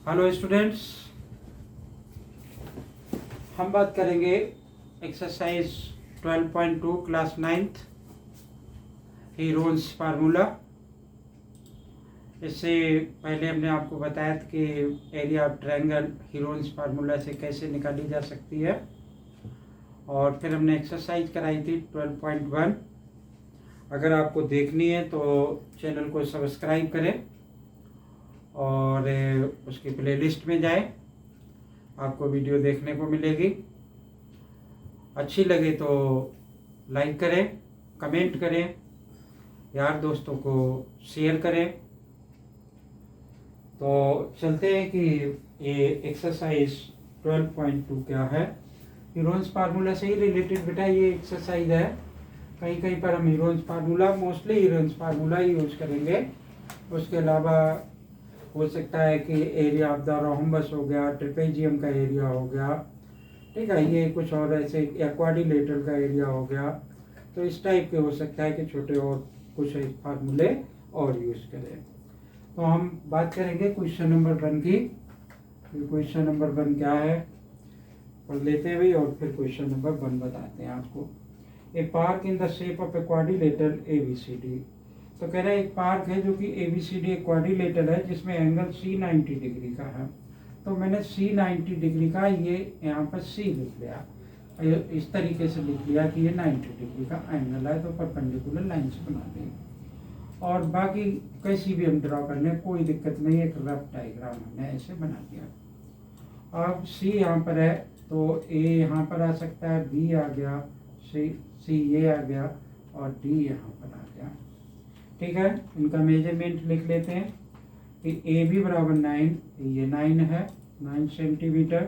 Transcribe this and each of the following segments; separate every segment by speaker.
Speaker 1: Hello students, हम बात करेंगे exercise 12.2 class 9th Heron's formula. इससे पहले हमने आपको बताया था कि area of triangle Heron's formula से कैसे निकाली जा सकती है, और फिर हमने एक्सरसाइज कराई थी 12.1। अगर आपको देखनी है तो चैनल को सब्सक्राइब करें और उसकी प्लेलिस्ट में जाएं, आपको वीडियो देखने को मिलेगी। अच्छी लगे तो लाइक करें, कमेंट करें, यार दोस्तों को शेयर करें। तो चलते हैं कि ये एक्सरसाइज 12.2 क्या है। हीरोन्स फार्मूला से ही रिलेटेड बेटा ये एक्सरसाइज है। कहीं कहीं पर हम Heron's formula, mostly Heron's formula ही यूज करेंगे। उसके अलावा हो सकता है कि एरिया ऑफ द रोम्बस हो गया, ट्रिपेजियम का एरिया हो गया, ठीक है, ये कुछ और ऐसे या क्वाड्रिलेटरल का एरिया हो गया। तो इस टाइप के हो सकता है कि छोटे और कुछ फार्मूले और यूज करें। तो हम बात करेंगे क्वेश्चन नंबर 1 की। क्वेश्चन नंबर 1 क्या है पढ़ लेते हैं भी, और फिर क्वेश्चन नंबर 1 बताते हैं आपको। A park in the shape of a quadrilateral ABCD। तो कह रहा है एक पार्क है जो कि ABCD एक क्वाड्रिलेटरल है जिसमें एंगल C 90 डिग्री का है। तो मैंने C 90 डिग्री का ये यहाँ पर C लिख लिया, इस तरीके से लिख लिया कि ये 90 डिग्री का एंगल है। तो परपेंडिकुलर लाइंस बना दी, और बाकी कैसी भी हम ड्रॉ कर लें, कोई दिक्कत नहीं। एक रफ डायग्राम हमने ऐसे बना दिया। अब C यहाँ पर है तो A यहाँ पर आ सकता है, B आ गया, C ये आ गया, और D यहाँ पर आ गया। ठीक है, इनका मेजरमेंट लिख लेते हैं कि AB बराबर 9, ये 9 है, 9 सेंटीमीटर।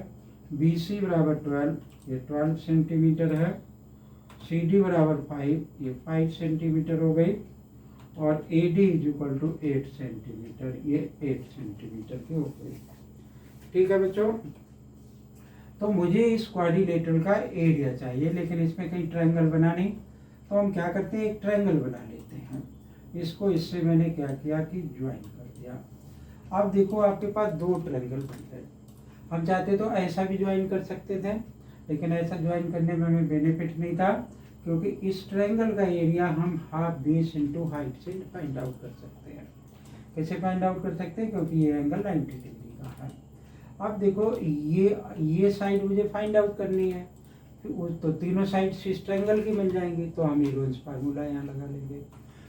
Speaker 1: BC बराबर 12, ये 12 सेंटीमीटर है। CD बराबर 5, ये 5 सेंटीमीटर हो गई। और AD is equal to 8 centimetre, ये 8 सेंटीमीटर की हो गई। ठीक है बच्चों, तो मुझे इस क्वाड्रिलेटरल का एरिया चाहिए, लेकिन इसमें कहीं ट्रायंगल बना नहीं। तो हम क्या करते हैं, एक ट्रायंगल बना लेते हैं। इसको इससे मैंने क्या किया कि ज्वाइन कर दिया। अब देखो आपके पास दो ट्रायंगल बन गए। हम चाहते तो ऐसा भी ज्वाइन कर सकते थे, लेकिन ऐसा ज्वाइन करने में हमें बेनिफिट नहीं था, क्योंकि इस ट्रायंगल का एरिया हम हाफ बेस इंटू हाइट से फाइंड आउट कर सकते हैं। कैसे फाइंड आउट कर सकते हैं, क्योंकि ये एंगल 90 डिग्री का है। अब देखो ये साइड मुझे फाइंड आउट करनी है, तो तीनों साइड इस ट्रायंगल की मिल जाएंगी। तो हम हीरोन्स फार्मूला यहाँ लगा लेंगे।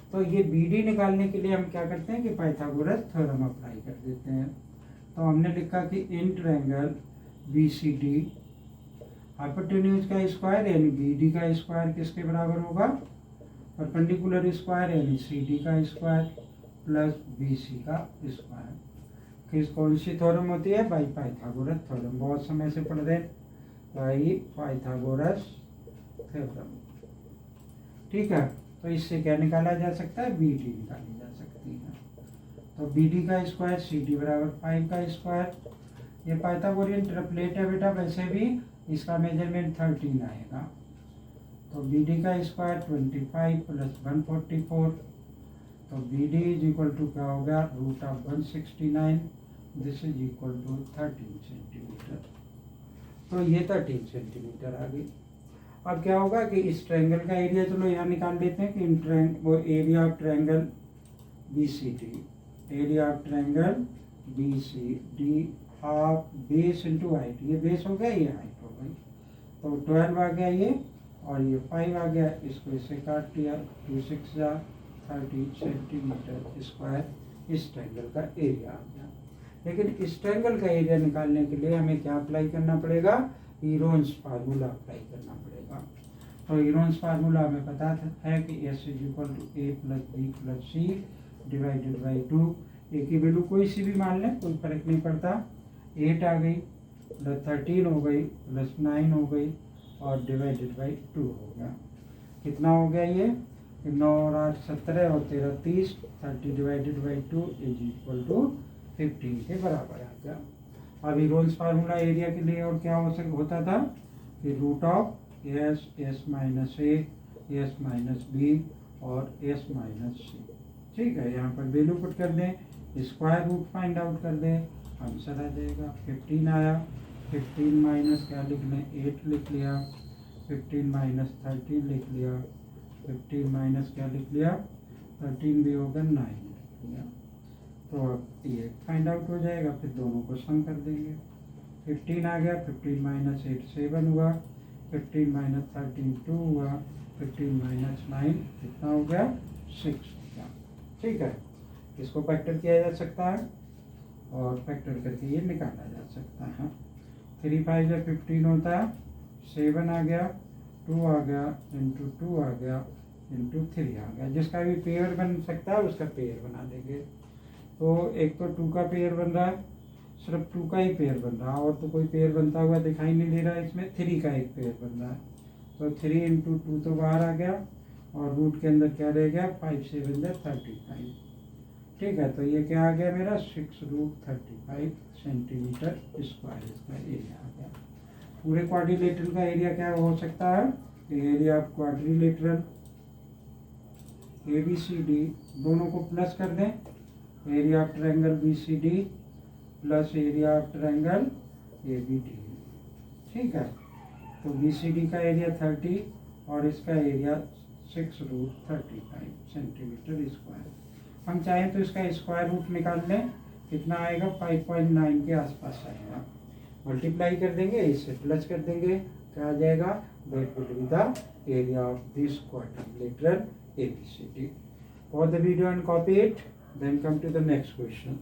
Speaker 1: तो ये BD निकालने के लिए हम क्या करते हैं कि पाइथागोरस थ्योरम अप्लाई कर देते हैं। तो हमने लिखा कि इन ट्रायंगल BCD हाइपोटेन्यूज का स्क्वायर यानी BD का स्क्वायर किसके बराबर होगा, परपेंडिकुलर स्क्वायर यानी CD का स्क्वायर प्लस BC का स्क्वायर। कौन सी थ्योरम होती है, बाई पाइथागोरस थ्योरम। बहुत समय से पढ़ रहे, बाई पाइथागोरस थ्योरम। ठीक है, तो इससे क्या निकाला जा सकता है, BD निकाली जा सकती है। तो BD का स्क्वायर CD बराबर 5 का स्क्वायर। ये पाइथागोरियन ट्रिपलेट है बेटा, वैसे भी इसका मेजरमेंट 13 आएगा। तो BD का स्क्वायर 25 प्लस 144। तो BD इज इक्वल टू क्या हो गया, root of 169। This is equal to 13 centimetre. तो ये 13 सेंटीमीटर आ गई। अब क्या होगा कि इस ट्रायंगल का एरिया चलो यहाँ निकाल लेते हैं कि वो area of triangle BCD, area of triangle BCD half base into height. ये बेस हो गया, ये हाइट हो गई। तो 12 आ गया ये, और ये 5 आ गया। इसको इससे काट दिया, 2 6 जा 30 सेंटीमीटर स्क्वायर इस ट्रायंगल का एरिया आ गया। लेकिन इस ट्रायंगल का एरिया निकालने के लिए हमें क्या अप्लाई करना पड़ेगा, हीरोन्स फार्मूला अप्लाई करना पड़ेगा। तो हीरोन्स फार्मूला हमें पता है कि S is equal to A plus B plus C divided by 2। A की वैल्यू कोई सी भी मान लें, कोई फर्क नहीं पड़ता। 8 आ गई प्लस 13 हो गई प्लस 9 हो गई, और डिवाइडेड बाई 2 हो गया। कितना हो गया ये, 9 और 8 17 और 13 30। 30 divided by 2 is equal to 15 के बराबर आ गया। अब हीरोन्स फार्मूला एरिया के लिए और क्या होता था कि root of S minus A, S minus B और S माइनस C। ठीक है, यहाँ पर वैल्यू पुट कर दें, स्क्वायर रूट फाइंड आउट कर दें, आंसर आ जाएगा। 15 आया, 15 माइनस क्या लिख लें, 8 लिख लिया, 15 माइनस 13 लिख लिया, 15 माइनस क्या लिख लिया, 13 भी होगा 9 लिख लिया। तो अब ये फाइंड आउट हो जाएगा, फिर दोनों को सम कर देंगे। 15 आ गया, 15 माइनस 8 7 हुआ, 15 माइनस 13 2 हुआ, 15 माइनस 9 कितना हो गया, 6 हो गया। ठीक है, इसको फैक्टर किया जा सकता है और फैक्टर करके ये निकाला जा सकता है। 3 5 जब 15 होता है, 7 आ गया, 2 आ गया, इंटू 2 आ गया, इंटू 3 आ गया। जिसका भी पेयर बन सकता है उसका पेयर बना देंगे। तो एक तो 2 का पेयर बन रहा है, सिर्फ 2 का ही पेयर बन रहा है, और तो कोई पेयर बनता हुआ दिखाई नहीं दे रहा है। इसमें 3 का एक पेयर बन रहा है, तो 3 इंटू 2 तो बाहर आ गया, और रूट के अंदर क्या रह गया, 5 7 35। ठीक है, तो ये क्या आ गया मेरा, 6√35 सेंटीमीटर स्क्वायर इसका एरिया आ गया। पूरे क्वाड्रिलेटरल का एरिया क्या हो सकता है, एरिया ऑफ क्वाड्रिलेटरल ABCD दोनों को प्लस कर दें, area of triangle BCD plus area of triangle ABD। ठीक है, तो BCD का एरिया 30 और इसका एरिया 6√35 सेंटीमीटर स्क्वायर। हम चाहें तो इसका स्क्वायर रूट निकाल लें, कितना आएगा, 5.9 के आसपास आएगा। मल्टीप्लाई कर देंगे, इससे प्लस कर देंगे, क्या आ जाएगा, that will be the area of this quadrilateral ABCD। Pause the video and copy it, then come to the next question.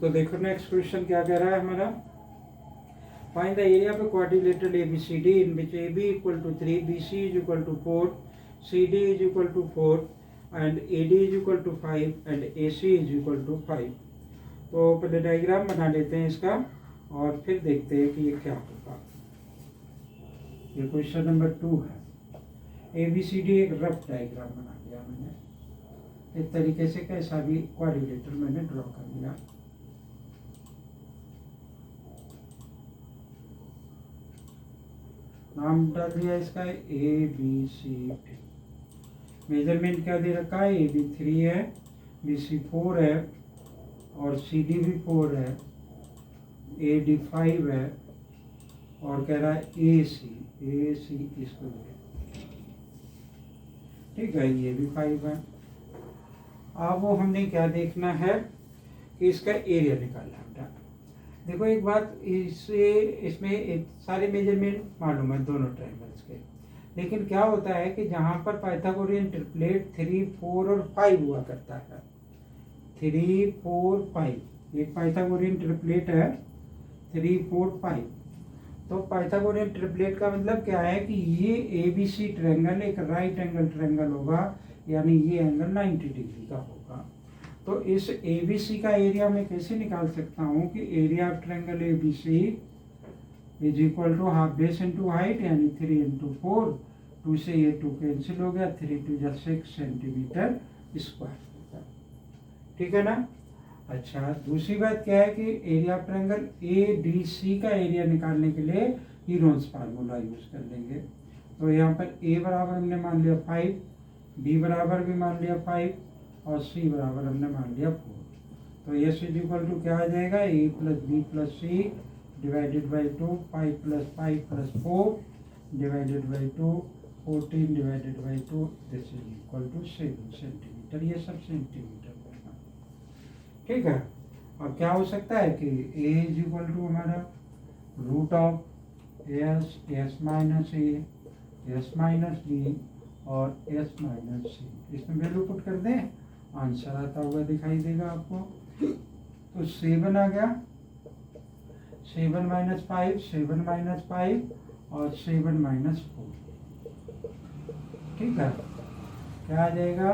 Speaker 1: तो देखो नेक्स्ट क्वेश्चन क्या कह रहा है हमारा, find the area of a quadrilateral ABCD in which AB equal to 3, BC is equal to 4, CD is equal to 4 and AD is equal to 5 and AC is equal to 5। तो पहले diagram बना लेते हैं इसका और फिर देखते हैं कि ये क्या होगा। ये क्वेश्चन नंबर 2 है। ABCD एक रफ डायग्राम बना लिया मैंने, इस तरीके से कैसा भी क्वाड्रिलेटरल मैंने ड्रॉ कर लिया। नाम डाल दिया इसका ABCD। मेजरमेंट क्या दे रखा है, AB 3 है, BC 4 है और CD भी 4 है, AD 5 है और कह रहा है AC इसको दे। ठीक है, ये भी 5 है। अब वो हमने क्या देखना है कि इसका एरिया निकालना है। देखो एक बात, इसमें सारे मेजरमेंट मालूम है दोनों ट्रायंगल्स के, लेकिन क्या होता है कि जहाँ पर पाइथागोरियन ट्रिपलेट 3 4 और 5 हुआ करता है, 3 4 5, एक पाइथागोरियन ट्रिपलेट है 3 4 5। तो पाइथागोरियन ट्रिपलेट का मतलब क्या है कि ये ABC ट्रायंगल एक राइट एंगल ट्रायंगल होगा, यानी ये एंगल 90 डिग्री का होगा। तो इस ABC का एरिया मैं कैसे निकाल सकता हूँ कि area of triangle ABC is equal to half base into height, यानी 3 इंटू 4, 2 से ये 2 कैंसिल हो गया, 3 2 जा 6 सेंटीमीटर स्क्वायर। ठीक है ना। अच्छा, दूसरी बात क्या है कि एरिया ऑफ ट्रायंगल ADC का एरिया निकालने के लिए हीरोन्स फार्मूला यूज कर लेंगे। तो यहाँ पर A बराबर हमने मान लिया 5, B बराबर भी मान लिया 5 और C बराबर हमने मान लिया 4। तो S इज इक्वल टू क्या आ जाएगा, A plus B plus C divided by 2, 5 plus 5 plus 4 divided by 2, 14 divided by 2, this is equal to 7 centimetre. ये सब सेंटीमीटर में। ठीक है, और क्या हो सकता है कि A इज इक्वल टू हमारा root of S minus A, S minus B और S माइनस C। इसमें वैल्यू पुट कर दें, आंसर आता हुआ दिखाई देगा आपको। तो 7 आ गया, 7 माइनस 5, 7 माइनस 5 और 7 माइनस 4। ठीक है, क्या आ जाएगा,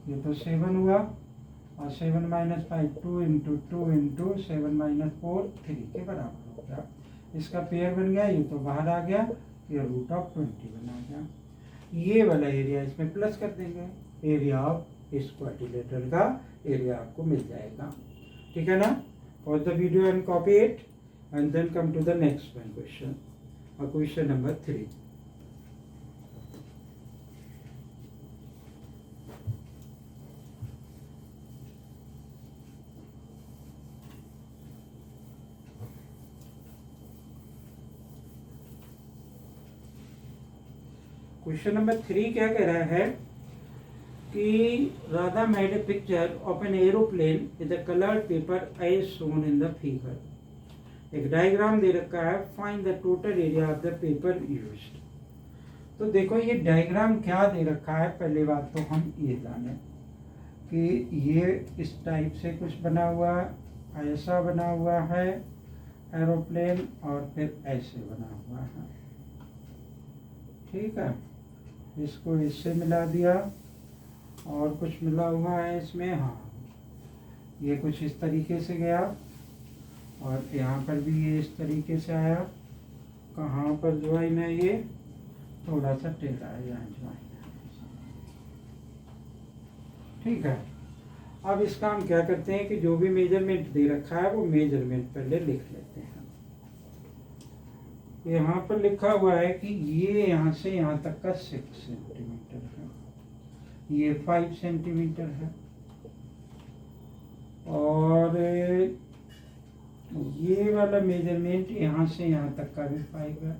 Speaker 1: ये तो 7 हुआ और 7 माइनस 5 2 इंटू 2 इंटू 7 माइनस 4 3 के बराबर हो गया। इसका पेयर बन गया, ये तो बाहर आ गया, ये रूट ऑफ 20 बना गया। ये वाला एरिया इसमें प्लस कर देंगे, एरिया ऑफ इस क्वाड्रिलेटरल का एरिया आपको मिल जाएगा। ठीक है ना? Pause the video and copy it and then come to the next one question, और क्वेश्चन नंबर 3। क्वेश्चन नंबर 3 क्या कह रहा है कि Radha made a picture of an aeroplane with the coloured paper as shown in the figure. एक diagram दे रखा है, find the total area of the paper used. तो देखो ये डायग्राम क्या दे रखा है, पहली बात तो हम ये जाने कि ये इस टाइप से कुछ बना हुआ है, ऐसा बना हुआ है एरोप्लेन, और फिर ऐसे बना हुआ है। ठीक है, इसको इससे मिला दिया, और कुछ मिला हुआ है इसमें। हाँ, ये कुछ इस तरीके से गया, और यहाँ पर भी ये इस तरीके से आया। कहाँ पर ज्वाइन है, ये थोड़ा सा टेढ़ा है, यहाँ ज्वाइन है। ठीक है, अब इसका हम क्या करते हैं कि जो भी मेजरमेंट दे रखा है वो मेजरमेंट पहले लिख लेते हैं। यहाँ पर लिखा हुआ है कि ये यहाँ से यहाँ तक का 6 सेंटीमीटर है, ये 5 सेंटीमीटर है, और ये वाला मेजरमेंट यहाँ से यहाँ तक का भी 5 है।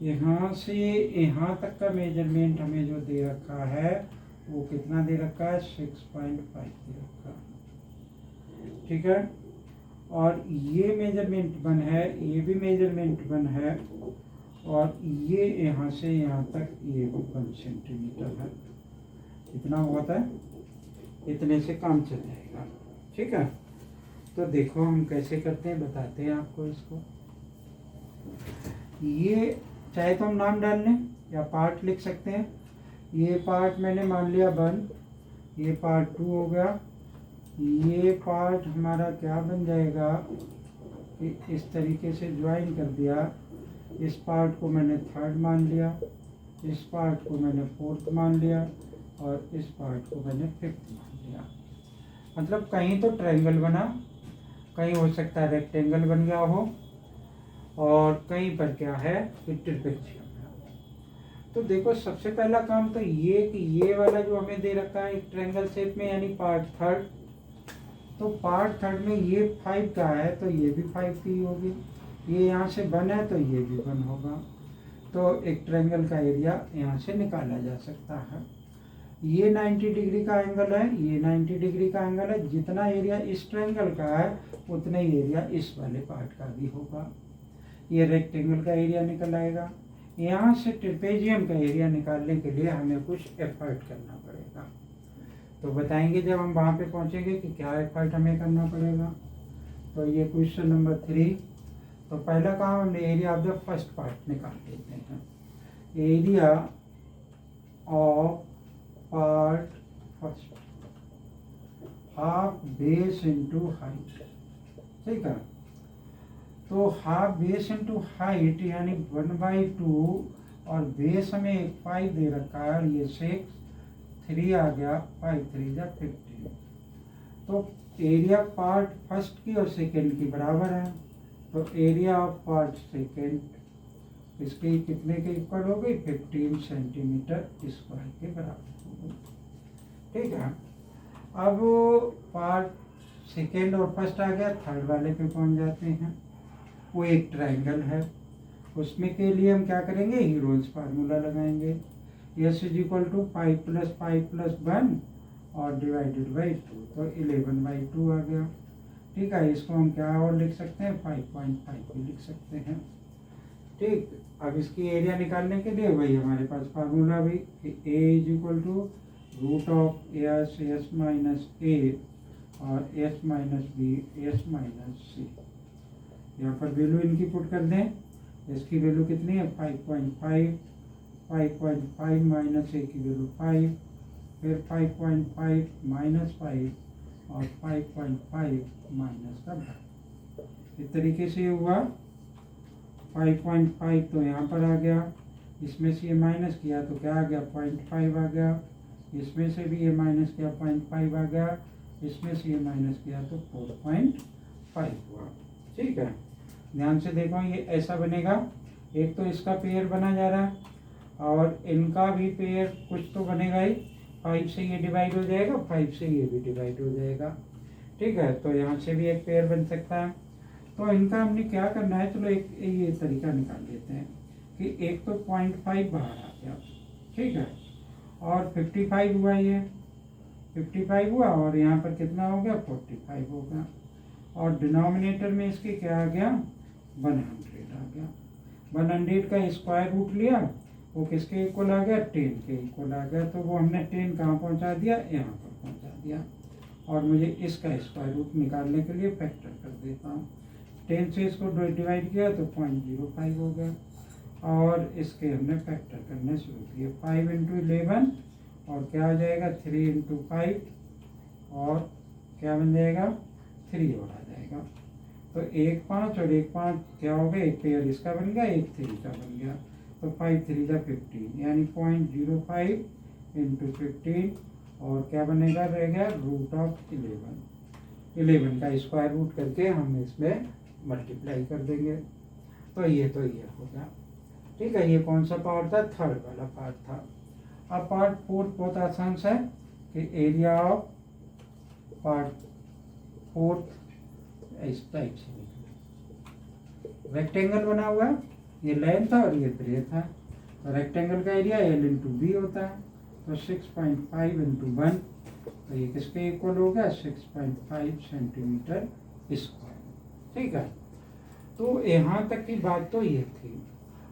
Speaker 1: यहाँ से यहाँ तक का मेजरमेंट हमें जो दे रखा है वो कितना दे रखा है, 6.5 दे रखा है। ठीक है, और ये मेजरमेंट वन है, ये भी मेजरमेंट वन है, और ये यहाँ से यहाँ तक ये भी 1 सेंटीमीटर है। इतना होता है, इतने से काम चल जाएगा। ठीक है, तो देखो हम कैसे करते हैं, बताते हैं आपको इसको। ये चाहे तो हम नाम डाल लें या पार्ट लिख सकते हैं। ये पार्ट मैंने मान लिया 1, ये पार्ट 2 हो गया। ये पार्ट हमारा क्या बन जाएगा कि इस तरीके से ज्वाइन कर दिया। इस पार्ट को मैंने 3rd मान लिया, इस पार्ट को मैंने 4th मान लिया, और इस पार्ट को मैंने 5th मान लिया। मतलब कहीं तो ट्रायंगल बना, कहीं हो सकता है रेक्टेंगल बन गया हो, और कहीं पर क्या है कि ट्रिपेजियम है। तो देखो सबसे पहला काम तो ये कि ये वाला जो हमें दे रखा है एक ट्रायंगल शेप में, यानी पार्ट 3rd, तो पार्ट 3rd में ये 5 का है तो ये भी 5 की होगी, ये यहाँ से 1 है तो ये भी 1 होगा। तो एक ट्रायंगल का एरिया यहाँ से निकाला जा सकता है। ये 90 डिग्री का एंगल है, ये 90 डिग्री का एंगल है। जितना एरिया इस ट्रायंगल का है उतना ही एरिया इस वाले पार्ट का भी होगा। ये रेक्टेंगल का एरिया निकल आएगा। यहाँ से ट्रेपेजियम का एरिया निकालने के लिए हमें कुछ एफर्ट करना पड़ेगा, तो बताएंगे जब हम वहाँ पे पहुँचेंगे कि क्या एफर्ट हमें करना पड़ेगा। तो ये क्वेश्चन नंबर 3। तो पहला काम हमने area of the first part निकाल लेते हैं। Area of part first, half base into height. ठीक है, तो हाफ बेस इंटू हाइट यानी 1/2, और बेस हमें 5 दे रखा है, और ये 6, 3 आ गया, 5 3 जा 15। तो एरिया पार्ट फर्स्ट की और सेकेंड की बराबर है, तो एरिया ऑफ पार्ट सेकेंड इसकी कितने के इक्वल हो गई, 15 सेंटीमीटर स्क्वायर के बराबर हो गई। ठीक है, अब पार्ट सेकेंड और फर्स्ट आ गया, 3rd वाले पे पहुंच जाते हैं। वो एक ट्रायंगल है, उसमें के लिए हम क्या करेंगे, हीरोज फार्मूला लगाएंगे। S = 5 + 5 + 1 और डिवाइडेड बाई 2, तो 11/2 आ गया। ठीक है, इसको हम क्या और लिख सकते हैं, 5.5 भी लिख सकते हैं। ठीक, अब इसकी एरिया निकालने के लिए वही हमारे पास फार्मूला भी, A = √S S - A और S - B S - C। यहाँ पर वैल्यू इनकी पुट कर दें। इसकी वैल्यू कितनी है, 5.5, 5.5 माइनस A की वैल्यू 5, फिर 5.5 माइनस 5 और 5.5 माइनस का भाग। इस तरीके से हुआ। 5.5 तो यहाँ पर आ गया, इसमें से ये माइनस किया तो क्या आ गया, 0.5 आ गया। इसमें से भी ये माइनस किया 0.5 आ गया, इसमें से ये माइनस किया तो 4.5 हुआ। ठीक है, ध्यान से देखो ये ऐसा बनेगा। एक तो इसका पेयर बना जा रहा है और इनका भी पेयर कुछ तो बनेगा ही। 5 से ये डिवाइड हो जाएगा, 5 से ये भी डिवाइड हो जाएगा। ठीक है, तो यहाँ से भी एक पेयर बन सकता है। तो इनका हमने क्या करना है, चलो एक ये तरीका निकाल लेते हैं कि एक तो 0.5 बाहर आ गया। ठीक है, और 55 हुआ, ये 55 हुआ और यहाँ पर कितना हो गया 45 हो गया। और डिनोमिनेटर में इसके क्या आ गया 100 आ गया। 100 का स्क्वायर रूट लिया, वो किसके इक्वल आ गया 10 के इक्वल आ गया। तो वो हमने 10 कहाँ पहुँचा दिया, यहाँ पर पहुँचा दिया। और मुझे इसका स्क्वायर रूट निकालने के लिए फैक्टर कर देता हूँ। 10 से इसको डिवाइड किया तो 0.05 हो गया और इसके हमने फैक्टर करने शुरू किए। 5 × 11 और क्या आ जाएगा 3 × 5 और क्या बन जाएगा 3 और आ जाएगा। तो 1 5 और 1 5 क्या हो गया, एक पेयर इसका बन गया, एक 3 का बन गया। तो 5 3 का 15 यानी 0.05 × 15 और क्या बनेगा, रह गया √11। 11 का स्क्वायर रूट करके हम इसमें मल्टीप्लाई कर देंगे। तो ये हो गया। ठीक है, ये कौन सा पार्ट था, थर्ड वाला पार्ट था। अब पार्ट फोर्थ बहुत आसान सा है कि एरिया ऑफ पार्ट फोर्थ इस टाइप से निकले। रेक्टेंगल बना हुआ, ये लेंथ था और ये ब्रेथ था। तो रेक्टेंगल का एरिया L × B होता है। तो 6.5 × 1 तो ये किसके इक्वल हो गया 6.5 सेंटीमीटर स्क्वायर। ठीक है, तो यहाँ तक की बात तो ये थी।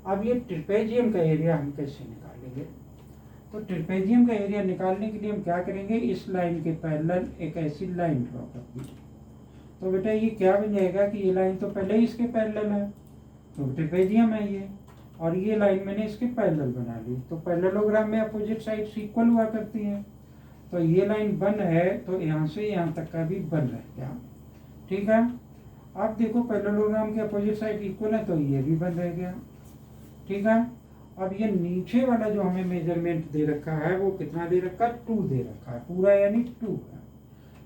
Speaker 1: अब ये ट्रिपेजियम का एरिया हम कैसे निकालेंगे। तो ट्रिपेजियम का एरिया निकालने के लिए हम क्या करेंगे, इस लाइन के पैरेलल एक ऐसी लाइन ड्रॉ कर दी। तो बेटा ये क्या बन जाएगा कि ये लाइन तो पहले ही इसके पैरेलल है, तो ट्रिपेजियम है ये। और ये लाइन मैंने इसके पैरेलल बना ली। तो पैरेललोग्राम में अपोजिट साइड्स इक्वल हुआ करती हैं। तो ये लाइन बन है तो यहाँ से यहाँ तक का भी बन रह गया। ठीक है, अब देखो पैरेललोग्राम के अपोजिट साइड इक्वल है तो ये भी बन रह गया। ठीक है, अब ये नीचे वाला जो हमें मेजरमेंट दे रखा है वो कितना दे रखा है 2 दे रखा है, पूरा यानी 2 है।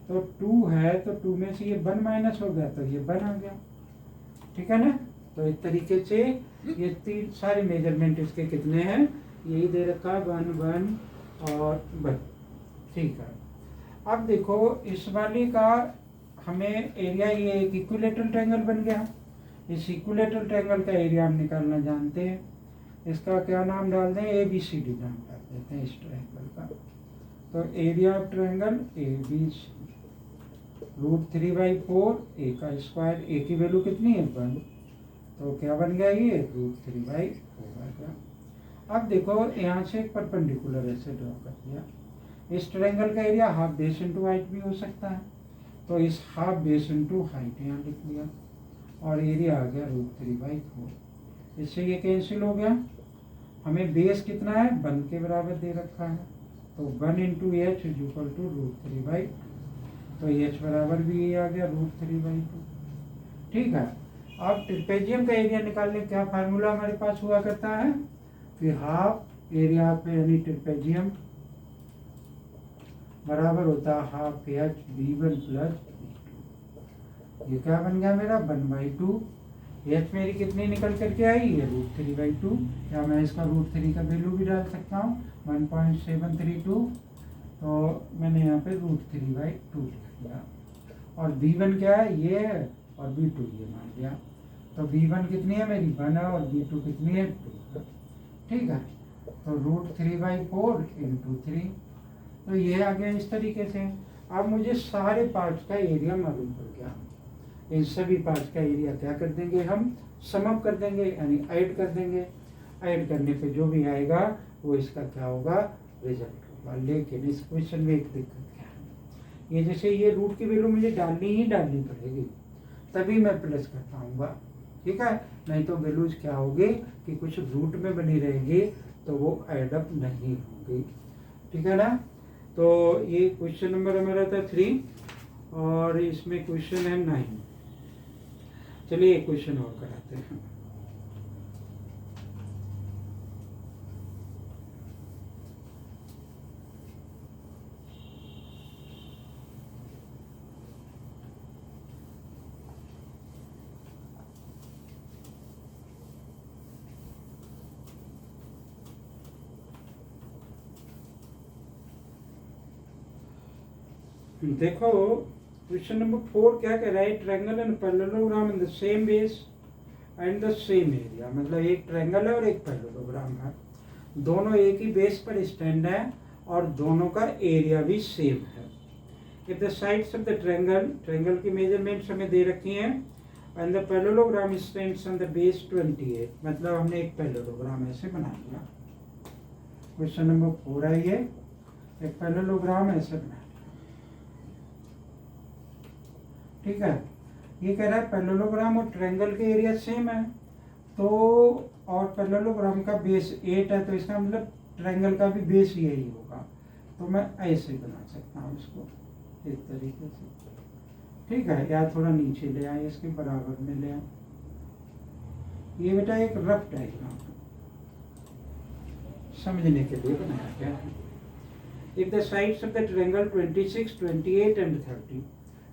Speaker 1: तो 2 है तो 2 में से ये 1 माइनस हो गया तो ये 1 आ गया। ठीक है ना, तो इस तरीके से ये 3 सारे मेजरमेंट इसके कितने हैं, यही दे रखा है 1 1 और 1। ठीक है, अब देखो इस वाले का हमें एरिया, ये एक इक्विलेटरल ट्रायंगल बन गया। इस इक्विलेटरल ट्रायंगल का एरिया हम निकालना जानते हैं। इसका क्या नाम डाल दें, ABCD नाम डाल देते हैं इस ट्रायंगल का। तो area of triangle ABC √3/4 A का स्क्वायर। A की वैल्यू कितनी है 1, तो क्या बन गया ये √3/4 आ गया। अब देखो यहाँ से एक परपेंडिकुलर ऐसे ड्रॉ कर दिया। इस ट्रायंगल का area half base into height भी हो सकता है। तो इस हाफ बेस इंटू हाइट यहाँ लिख लिया और एरिया आ गया √3/4। इससे ये कैंसिल हो गया। हमें बेस कितना है 1 के बराबर दे रखा है। तो 1 × H = √3/2। तो H बराबर भी ये आ गया √3/2। ठीक है, अब ट्रिपेजियम का एरिया निकालने का फार्मूला हमारे पास हुआ करता है कि हाफ एरिया पे यानी ट्रिपेजियम बराबर होता है हाफ H B1 + B2। ये क्या बन गया मेरा 1/2। H मेरी कितनी निकल करके आई है √3/2, या मैं इसका √3 का वैल्यू भी डाल सकता हूँ 1.732। तो मैंने यहाँ पे √3/2 लिख दिया। और B1 क्या है ये है और B2 ये मान लिया। तो B1 कितनी है मेरी 1 है और B2 कितनी है 2 है। ठीक है, तो √3/4 × 3। तो ये आ गया इस तरीके से। अब मुझे सारे पार्ट्स का एरिया मालूम पड़ गया। इन सभी पार्ट्स का एरिया क्या कर देंगे, हम सम अप कर देंगे यानी ऐड कर देंगे। ऐड करने पे जो भी आएगा वो इसका क्या होगा, रिजल्ट होगा। लेकिन इस क्वेश्चन में एक दिक्कत क्या है, ये जैसे ये रूट की वैल्यू मुझे डालनी पड़ेगी तभी मैं प्लस कर पाऊंगा। ठीक है, नहीं तो वैल्यूज क्या होगी कि कुछ रूट में बनी रहेगी तो वो एडअप नहीं होगी। ठीक है ना, तो ये क्वेश्चन नंबर हमारा था 3 और इसमें क्वेश्चन है 9। चलिए एक क्वेश्चन और कराते हैं। देखो क्वेश्चन नंबर 4 क्या कह रहा है, triangle and parallelogram in the same base and the same area. मतलब एक ट्रायंगल है और एक पैरेललोग्राम है, दोनों एक ही बेस पर स्टैंड है और दोनों का एरिया भी सेम है। If the sides of the triangle, triangle की मेजरमेंट्स हमें दे रखी हैं, and the parallelogram stands on the base 28। मतलब हमने एक पैरेललोग्राम ऐसे बना लिया। क्वेश्चन नंबर 4 है ये, एक पैरेललोग्राम ऐसे बना लिया। ठीक है, ये कह रहा है पैरेललोग्राम और ट्रायंगल के एरिया सेम है, तो और पैरेललोग्राम का बेस 8 है, तो इसका मतलब ट्रायंगल का भी बेस यही होगा। तो मैं ऐसे बना सकता हूँ इसको इस तरीके से। ठीक है, या थोड़ा नीचे ले आए, इसके बराबर में ले आए। ये बेटा एक रफ डायग्राम है, समझने के लिए बनाया गया है। If the sides of the triangle 26, 28 and 30,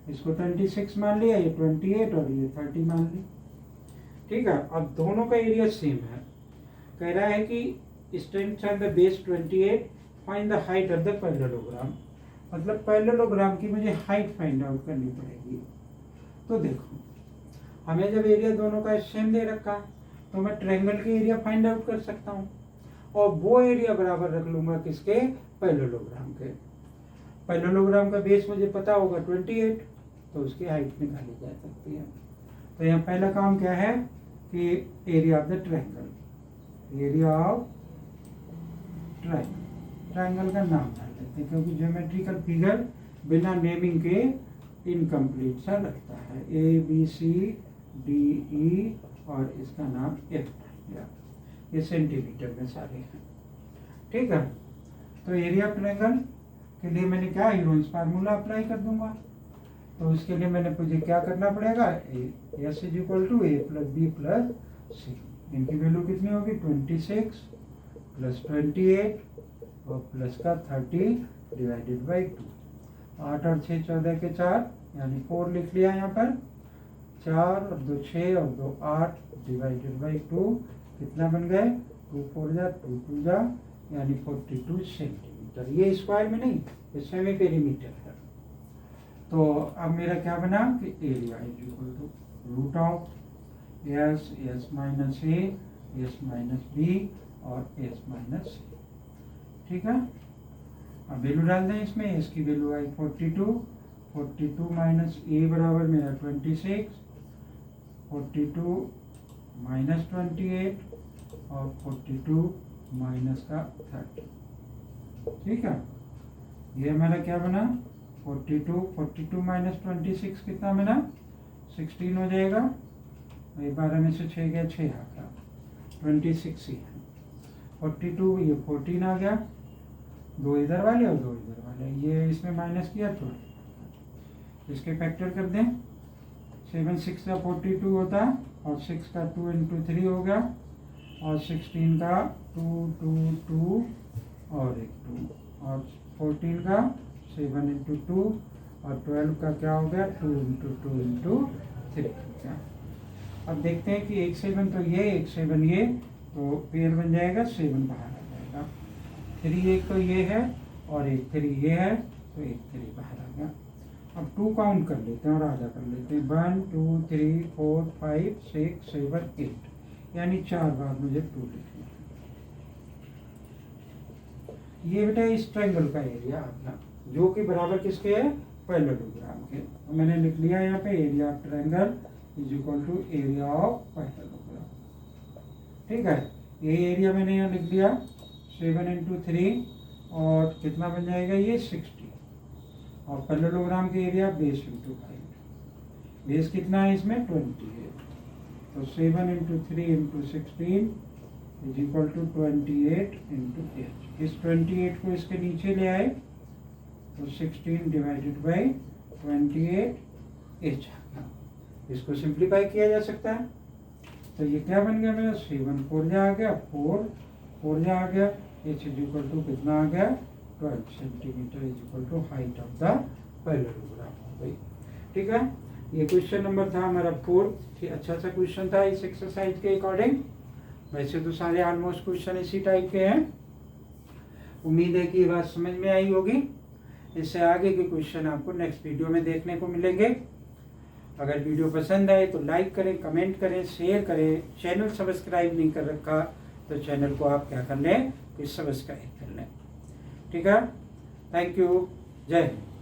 Speaker 1: इसको 26 मान लिया, ये 28 और ये 30 मान लिया। ठीक है, अब दोनों का एरिया सेम है। कह रहा है कि strength of the base 28, find the height of the parallelogram. मतलब पैरेललोग्राम की मुझे हाइट फाइंड आउट करनी पड़ेगी। तो देखो, हमें जब एरिया दोनों का सेम दे रखा है, तो मैं ट्रायंगल के एरिया फाइंड आउट कर सकता हूँ, और वो एरिया बराबर रख लूंगा किसके, पैरेललोग्राम के। पैरेललोग्राम का बेस मुझे पता होगा 28, तो उसकी हाइट निकाली जा सकती है। तो यहाँ पहला काम क्या है कि area of the triangle, area of triangle, triangle का नाम डाल देते हैं, क्योंकि ज्योमेट्रिकल फिगर बिना नेमिंग के इनकम्प्लीट सा लगता है। ABCDE और इसका नाम F, ये सेंटीमीटर में सारे हैं। ठीक है, तो एरिया ऑफ ट्रायंगल के लिए मैंने क्या, यूरोन्स फार्मूला अप्लाई कर दूंगा। तो उसके लिए मैंने मुझे क्या करना पड़ेगा, S = A + B + C। इनकी वैल्यू कितनी होगी, 26 + 28 और प्लस का 30 / 2। 8 और 6 14 के 4, यानी 4 लिख लिया यहाँ पर। 4 और 2 6 और 2 8 / 2 कितना बन गए, 2 4 जा 2 2 जा, यानी 42 सेंटीमीटर। ये स्क्वायर में नहीं, ये सेमी पेरीमीटर है। तो अब मेरा क्या बना कि area = √of S, S - A, S - B और S - C। ठीक है, अब वैल्यू डाल दें इसमें। S की वैल्यू आई 42, 42 - A बराबर मेरा 26, 42 - 28 और 42 - का 30। ठीक है, ये हमारा क्या बना, 42 - 26 कितना बना, 16 हो जाएगा। 12 में से 6 गया, 6 आ गया, 26 ही है। 42 ये 14 आ गया, 2 इधर वाले और 2 इधर वाले, ये इसमें माइनस किया तो इसके फैक्टर कर दें। 7 6 का 42 होता है, और 6 का 2 × 3 हो गया, और 16 का 2 2 2 और एक 2, और 14 का 7 × 2, और 12 का क्या हो गया, 2 × 2 × 3 हो गया। अब देखते हैं कि एक 7 तो ये, एक 7 ये, तो पेयर बन जाएगा, 7 बाहर आ जाएगा। 3 एक तो ये है और एक 3 ये है, तो एक 3 बाहर आ गया। अब 2 काउंट कर लेते हैं और आधा कर लेते हैं। 1 2 3 4 5 6 7 8, यानी 4 बार मुझे 2 लिखना है। ये बेटा इस ट्रायंगल का एरिया आ गया, जो कि बराबर किसके है, पैरेललोग्राम के। तो मैंने लिख लिया यहाँ पे area of triangle = area of parallelogram. ठीक है, ये एरिया मैंने यहाँ लिख दिया, 7 × 3 और कितना बन जाएगा ये 60, और पैरेललोग्राम के एरिया बेस × हाइट। बेस कितना है इसमें, 20 है, तो 7 × 3 × 16 = 28 × h। इस 28 को इसके नीचे ले आए, तो 16 / 28 h। इसको सिंप्लीफाई किया जा सकता है, तो ये क्या बन गया मेरा, 7 4 जा आ गया, 4 4 जा आ गया, h = कितना आ गया, 12 centimetre = height of the parallelogram हो गई। ठीक है, ये क्वेश्चन नंबर था हमारा 4th। अच्छा सा क्वेश्चन था इस एक्सरसाइज के अकॉर्डिंग। वैसे तो सारे ऑलमोस्ट क्वेश्चन इसी टाइप के हैं। उम्मीद है कि ये बात समझ में आई होगी। इससे आगे के क्वेश्चन आपको नेक्स्ट वीडियो में देखने को मिलेंगे। अगर वीडियो पसंद आए तो लाइक करें, कमेंट करें, शेयर करें। चैनल सब्सक्राइब नहीं कर रखा तो चैनल को आप क्या कर लें, कुछ सब्सक्राइब कर लें। ठीक है, थैंक यू, जय हिंद।